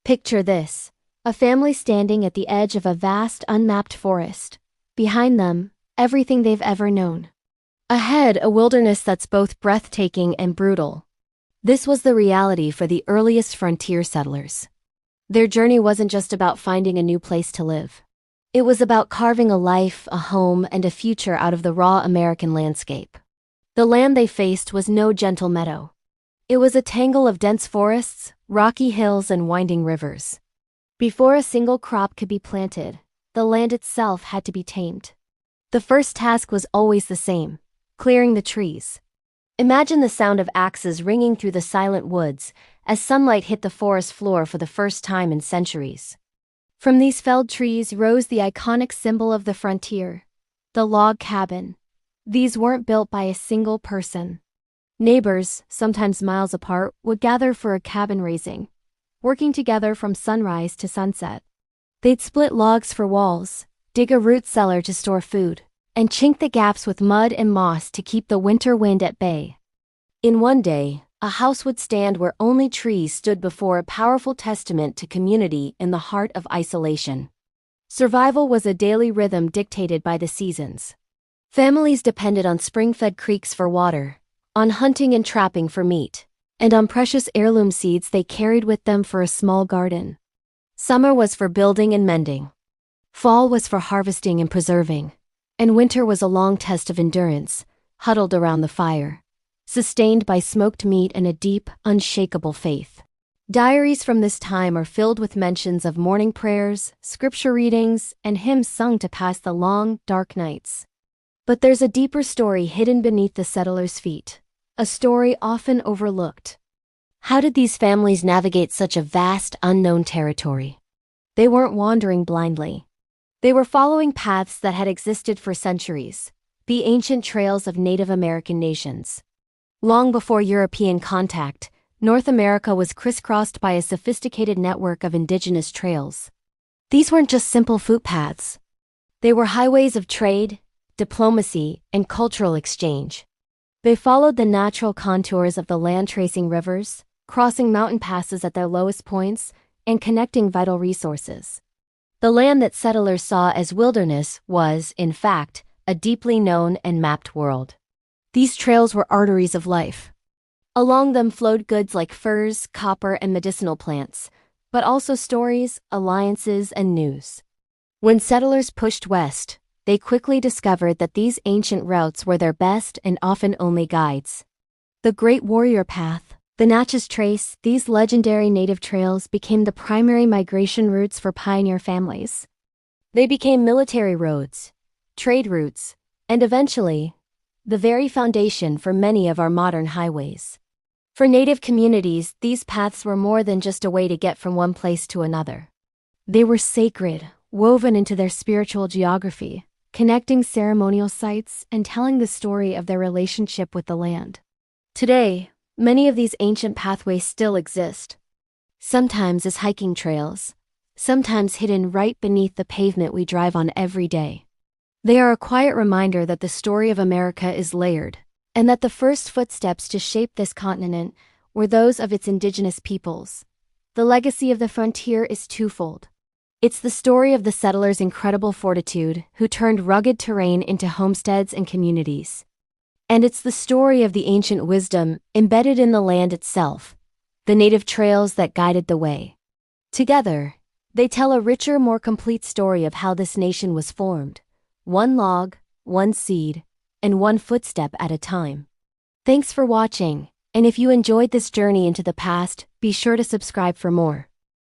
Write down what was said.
Picture this: a family standing at the edge of a vast unmapped forest. Behind them, everything they've ever known. Ahead, a wilderness that's both breathtaking and brutal. This was the reality for the earliest frontier settlers. Their journey wasn't just about finding a new place to live. It was about carving a life, a home, and a future out of the raw American landscape. The land they faced was no gentle meadow. It was a tangle of dense forests, rocky hills, and winding rivers. Before a single crop could be planted, the land itself had to be tamed. The first task was always the same: clearing the trees. Imagine the sound of axes ringing through the silent woods as sunlight hit the forest floor for the first time in centuries. From these felled trees rose the iconic symbol of the frontier: the log cabin. These weren't built by a single person. Neighbors, sometimes miles apart, would gather for a cabin raising, working together from sunrise to sunset. They'd split logs for walls, dig a root cellar to store food, and chink the gaps with mud and moss to keep the winter wind at bay. In one day, a house would stand where only trees stood before, a powerful testament to community in the heart of isolation. Survival was a daily rhythm dictated by the seasons. Families depended on spring-fed creeks for water, on hunting and trapping for meat, and on precious heirloom seeds they carried with them for a small garden. Summer was for building and mending. Fall was for harvesting and preserving. And winter was a long test of endurance, huddled around the fire, sustained by smoked meat and a deep, unshakable faith. Diaries from this time are filled with mentions of morning prayers, scripture readings, and hymns sung to pass the long, dark nights. But there's a deeper story hidden beneath the settlers' feet, a story often overlooked. How did these families navigate such a vast, unknown territory? They weren't wandering blindly. They were following paths that had existed for centuries, the ancient trails of Native American nations. Long before European contact, North America was crisscrossed by a sophisticated network of indigenous trails. These weren't just simple footpaths. They were highways of trade, diplomacy, and cultural exchange. They followed the natural contours of the land, tracing rivers, crossing mountain passes at their lowest points, and connecting vital resources. The land that settlers saw as wilderness was, in fact, a deeply known and mapped world. These trails were arteries of life. Along them flowed goods like furs, copper, and medicinal plants, but also stories, alliances, and news. When settlers pushed west, they quickly discovered that these ancient routes were their best and often only guides. The Great Warrior Path, the Natchez Trace, these legendary native trails became the primary migration routes for pioneer families. They became military roads, trade routes, and eventually, the very foundation for many of our modern highways. For Native communities, these paths were more than just a way to get from one place to another. They were sacred, woven into their spiritual geography, connecting ceremonial sites and telling the story of their relationship with the land. Today, many of these ancient pathways still exist, sometimes as hiking trails, sometimes hidden right beneath the pavement we drive on every day. They are a quiet reminder that the story of America is layered, and that the first footsteps to shape this continent were those of its indigenous peoples. The legacy of the frontier is twofold. It's the story of the settlers' incredible fortitude, who turned rugged terrain into homesteads and communities. And it's the story of the ancient wisdom embedded in the land itself, the native trails that guided the way. Together, they tell a richer, more complete story of how this nation was formed, one log, one seed, and one footstep at a time. Thanks for watching, and if you enjoyed this journey into the past, be sure to subscribe for more.